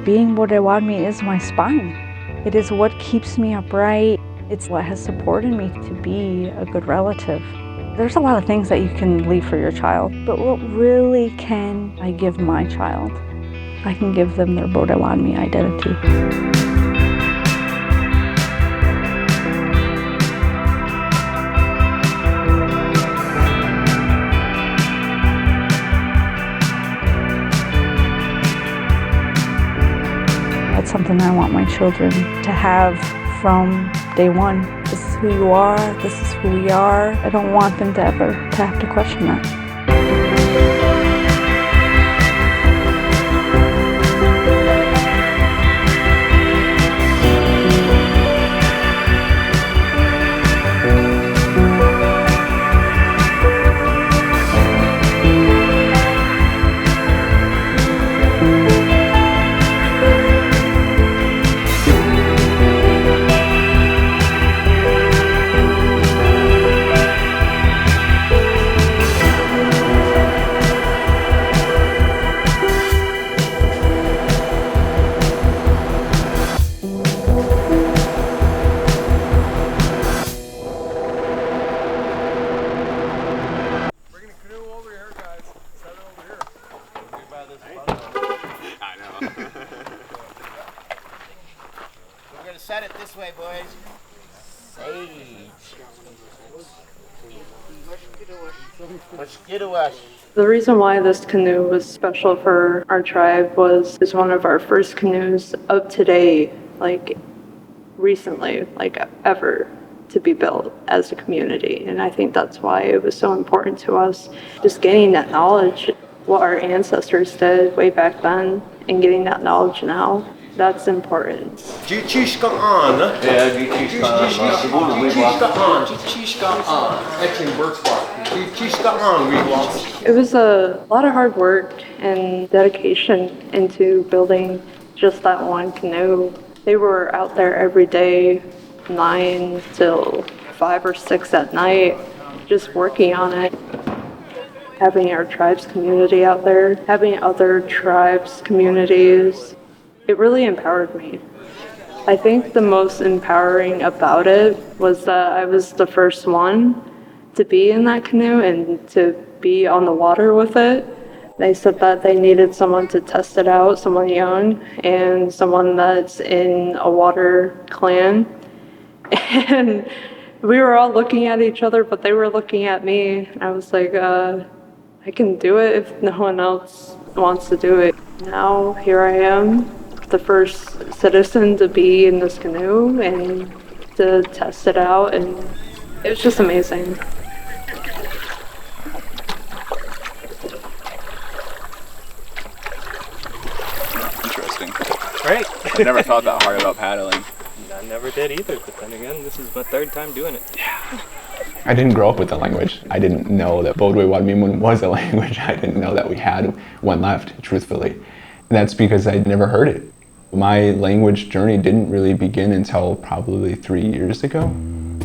Being Bodewadmi is my spine. It is what keeps me upright. It's what has supported me to be a good relative. There's a lot of things that you can leave for your child, but what really can I give my child? I can give them their Bodewadmi identity. That's something I want my children to have from day one. This is who you are, this is who we are. I don't want them to ever have to question that. Set it this way, boys. Sage. The reason why this canoe was special for our tribe was it's one of our first canoes of today, like recently, like ever, to be built as a community. And I think that's why it was so important to us, just gaining that knowledge, what our ancestors did way back then, and getting that knowledge now. That's important. It was a lot of hard work and dedication into building just that one canoe. They were out there every day, 9 till 5 or 6 at night, just working on it. Having our tribes community out there, having other tribes communities, it really empowered me. I think the most empowering about it was that I was the first one to be in that canoe and to be on the water with it. They said that they needed someone to test it out, someone young and someone that's in a water clan. And we were all looking at each other, but they were looking at me. I was like, I can do it if no one else wants to do it. Now, here I am, the first citizen to be in this canoe and to test it out, and it was just amazing. Interesting. Great. I never thought that hard about paddling. I never did either, but then again, this is my 3rd time doing it. Yeah. I didn't grow up with the language. I didn't know that Bodewadmi was a language. I didn't know that we had one left, truthfully. And that's because I'd never heard it. My language journey didn't really begin until probably 3 years ago.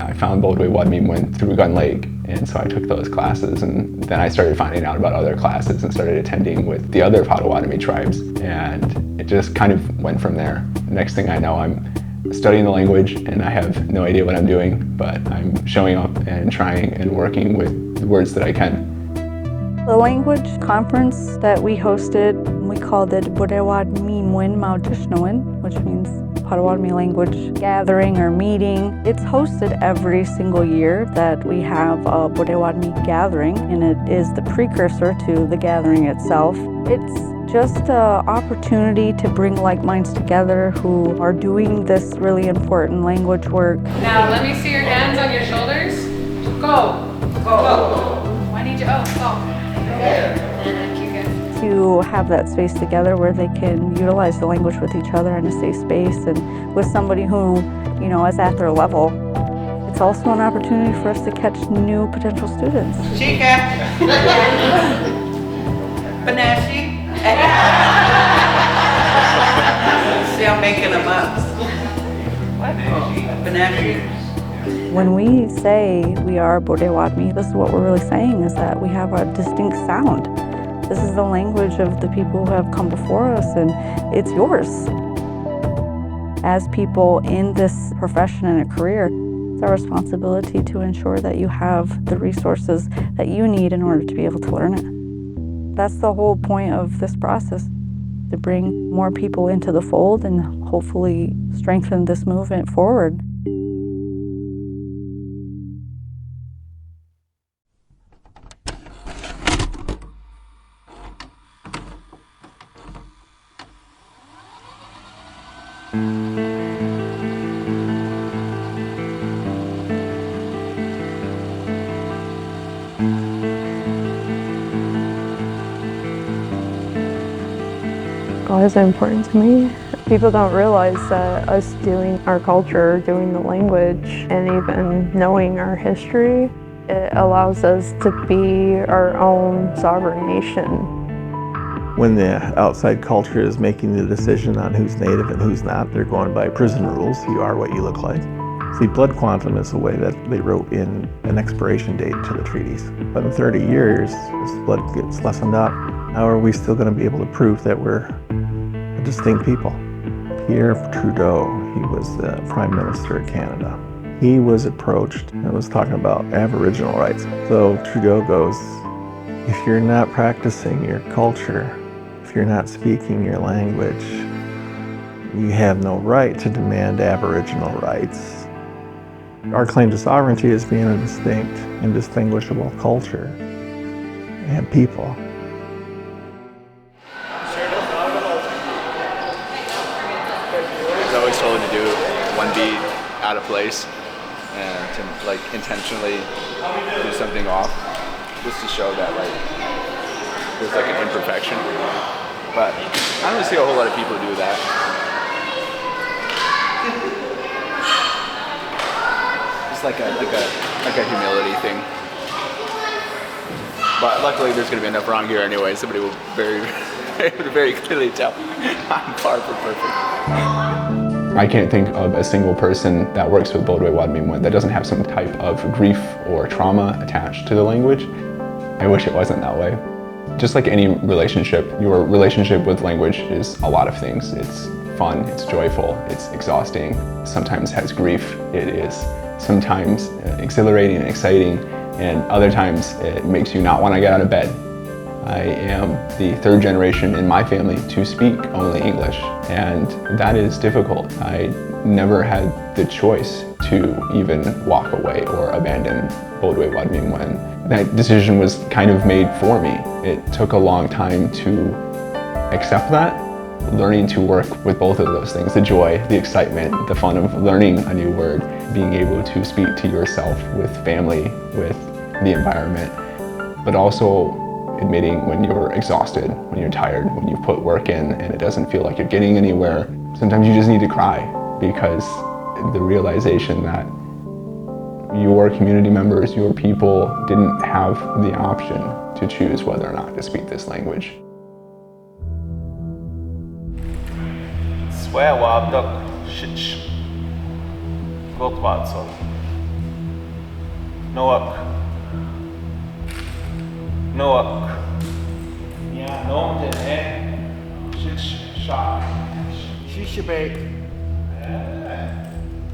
I found Bodewadmi through Gun Lake, and so I took those classes, and then I started finding out about other classes and started attending with the other Potawatomi tribes, and it just kind of went from there. Next thing I know, I'm studying the language, and I have no idea what I'm doing, but I'm showing up and trying and working with the words that I can. The language conference that we hosted, we called it BODEWADMI NDAW, which means Potawatomi language gathering or meeting. It's hosted every single year that we have a Bodewadmi gathering, and it is the precursor to the gathering itself. It's just an opportunity to bring like minds together who are doing this really important language work. Now let me see your hands on your shoulders. Go. I need you. Go. To have that space together where they can utilize the language with each other in a safe space and with somebody who, is at their level. It's also an opportunity for us to catch new potential students. Chica. Benash-she. See, I'm making them up. What? Benash-she. When we say we are Bodewadmi, this is what we're really saying, is that we have a distinct sound. This is the language of the people who have come before us, and it's yours. As people in this profession and a career, it's our responsibility to ensure that you have the resources that you need in order to be able to learn it. That's the whole point of this process, to bring more people into the fold and hopefully strengthen this movement forward. God is important to me. People don't realize that us doing our culture, doing the language, and even knowing our history, it allows us to be our own sovereign nation. When the outside culture is making the decision on who's native and who's not, they're going by prison rules. You are what you look like. See, blood quantum is a way that they wrote in an expiration date to the treaties. But in 30 years, as blood gets lessened up, how are we still going to be able to prove that we're a distinct people? Pierre Trudeau, he was the Prime Minister of Canada. He was approached and was talking about Aboriginal rights. So Trudeau goes, if you're not practicing your culture, if you're not speaking your language, you have no right to demand Aboriginal rights. Our claim to sovereignty is being a distinct, indistinguishable culture and people. I was always told to do one beat out of place and to like intentionally do something off, just to show that like there's like an imperfection. But I don't see a whole lot of people do that. It's like a humility thing. But luckily there's going to be enough wrong here anyway. Somebody will very clearly tell I'm far from perfect. I can't think of a single person that works with BODEWADMI NDAW that doesn't have some type of grief or trauma attached to the language. I wish it wasn't that way. Just like any relationship, your relationship with language is a lot of things. It's fun, it's joyful, it's exhausting, sometimes has grief. It is sometimes exhilarating and exciting, and other times it makes you not want to get out of bed. I am the third generation in my family to speak only English, and that is difficult. I never had the choice to even walk away or abandon BODEWADMI NDAW. That decision was kind of made for me. It took a long time to accept that, learning to work with both of those things, the joy, the excitement, the fun of learning a new word, being able to speak to yourself with family, with the environment, but also admitting when you're exhausted, when you're tired, when you've put work in and it doesn't feel like you're getting anywhere. Sometimes you just need to cry because the realization that your community members, your people didn't have the option to choose whether or not to speak this language. Swear wabdak shich. Gotwatson. Noak. Noak. Yeah, no, the head. Shich shock. Shishabake.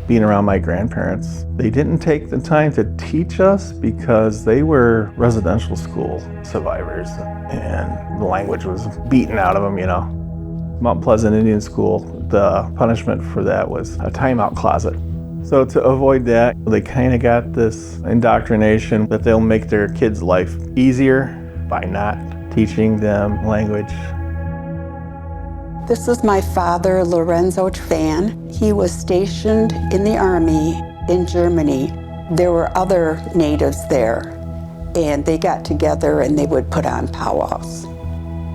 Being around my grandparents, they didn't take the time to teach us because they were residential school survivors and the language was beaten out of them, you know. Mount Pleasant Indian School, the punishment for that was a timeout closet. So to avoid that, they kind of got this indoctrination that they'll make their kids' life easier by not teaching them language. This is my father, Lorenzo Van. He was stationed in the Army in Germany. There were other natives there, and they got together and they would put on powwows.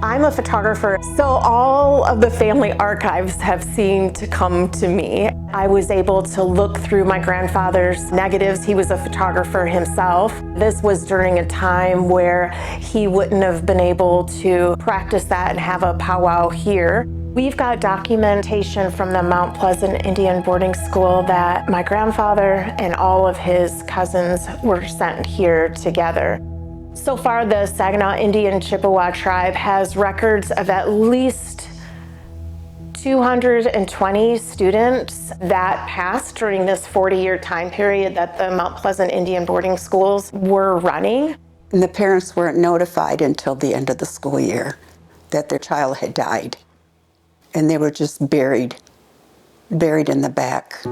I'm a photographer, so all of the family archives have seemed to come to me. I was able to look through my grandfather's negatives. He was a photographer himself. This was during a time where he wouldn't have been able to practice that and have a powwow here. We've got documentation from the Mount Pleasant Indian boarding school that my grandfather and all of his cousins were sent here together. So far, the Saginaw Indian Chippewa tribe has records of at least 220 students that passed during this 40-year time period that the Mount Pleasant Indian boarding schools were running. And the parents weren't notified until the end of the school year that their child had died. And they were just buried in the back.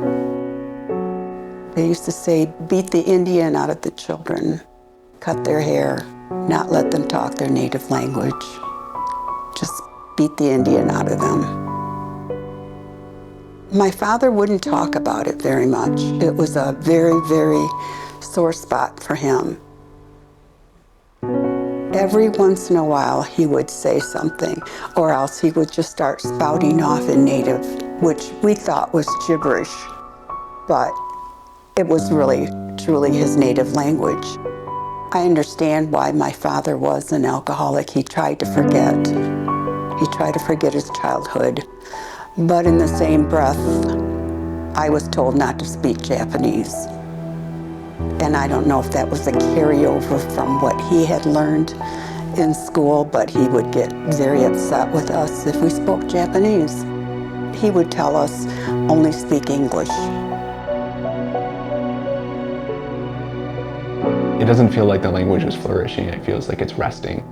They used to say, beat the Indian out of the children, cut their hair, not let them talk their native language. Just beat the Indian out of them. My father wouldn't talk about it very much. It was a very, very sore spot for him. Every once in a while he would say something, or else he would just start spouting off in native, which we thought was gibberish, but it was really, truly his native language. I understand why my father was an alcoholic. He tried to forget. He tried to forget his childhood. But in the same breath, I was told not to speak Japanese. And I don't know if that was a carryover from what he had learned in school, but he would get very upset with us if we spoke Japanese. He would tell us, only speak English. It doesn't feel like the language is flourishing, it feels like it's resting.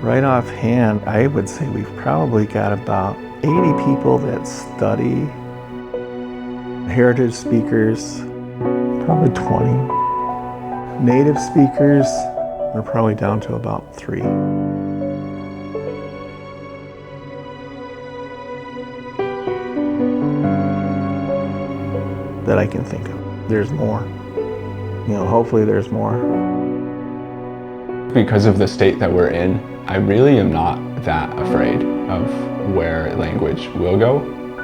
Right offhand, I would say we've probably got about 80 people that study, heritage speakers, probably 20. Native speakers, we're probably down to about 3. That I can think of. There's more. You know, hopefully there's more. Because of the state that we're in, I really am not that afraid of where language will go.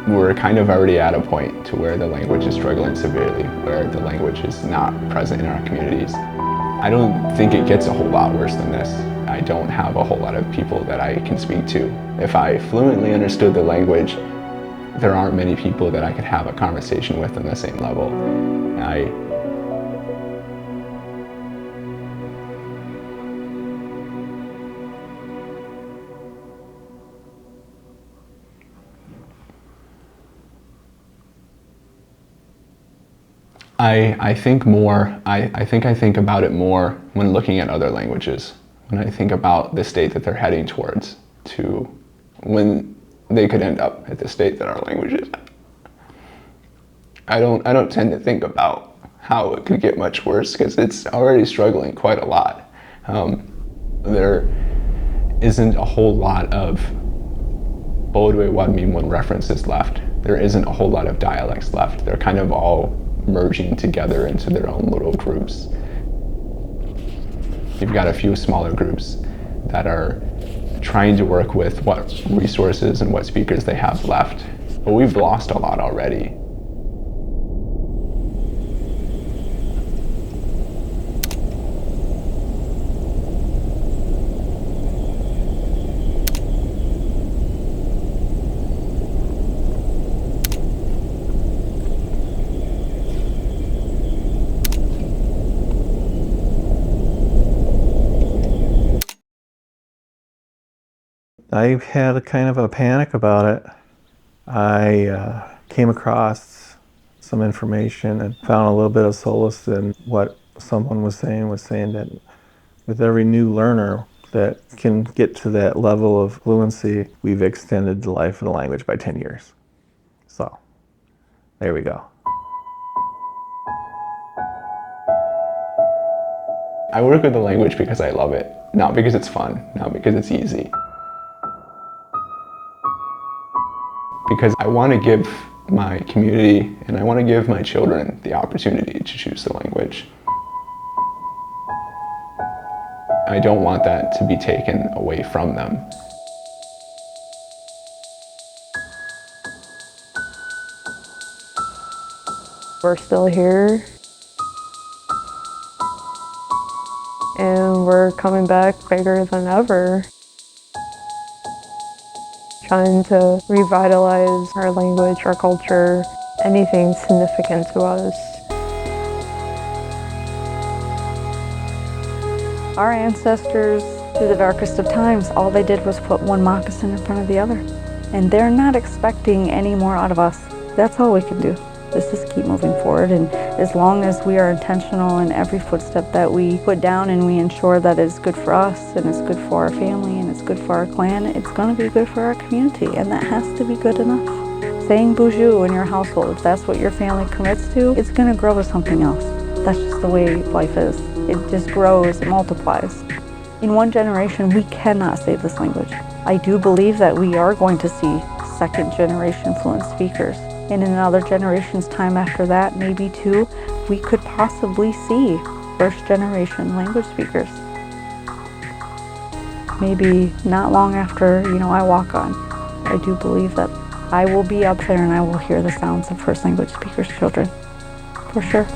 We're kind of already at a point to where the language is struggling severely, where the language is not present in our communities. I don't think it gets a whole lot worse than this. I don't have a whole lot of people that I can speak to. If I fluently understood the language, there aren't many people that I could have a conversation with on the same level. I think more, I think about it more when looking at other languages. When I think about the state that they're heading towards, to when they could end up at the state that our language is at. I don't tend to think about how it could get much worse, because it's already struggling quite a lot. There isn't a whole lot of BODEWADMI references left. There isn't a whole lot of dialects left. They're kind of all merging together into their own little groups. You've got a few smaller groups that are trying to work with what resources and what speakers they have left. But we've lost a lot already. I had a kind of a panic about it. I came across some information and found a little bit of solace in what someone was saying that with every new learner that can get to that level of fluency, we've extended the life of the language by 10 years. So, there we go. I work with the language because I love it, not because it's fun, not because it's easy. Because I want to give my community and I want to give my children the opportunity to choose the language. I don't want that to be taken away from them. We're still here. And and we're coming back bigger than ever. Trying to revitalize our language, our culture, anything significant to us. Our ancestors, through the darkest of times, all they did was put one moccasin in front of the other. And they're not expecting any more out of us. That's all we can do, is just keep moving forward. And as long as we are intentional in every footstep that we put down and we ensure that it's good for us and it's good for our family and it's good for our clan, it's going to be good for our community, and that has to be good enough. Saying bonjour in your household, if that's what your family commits to, it's going to grow to something else. That's just the way life is. It just grows, it multiplies. In one generation, we cannot save this language. I do believe that we are going to see second generation fluent speakers. And in another generation's time after that, maybe two, we could possibly see first generation language speakers. Maybe not long after, I walk on. I do believe that I will be up there and I will hear the sounds of first language speakers' children, for sure.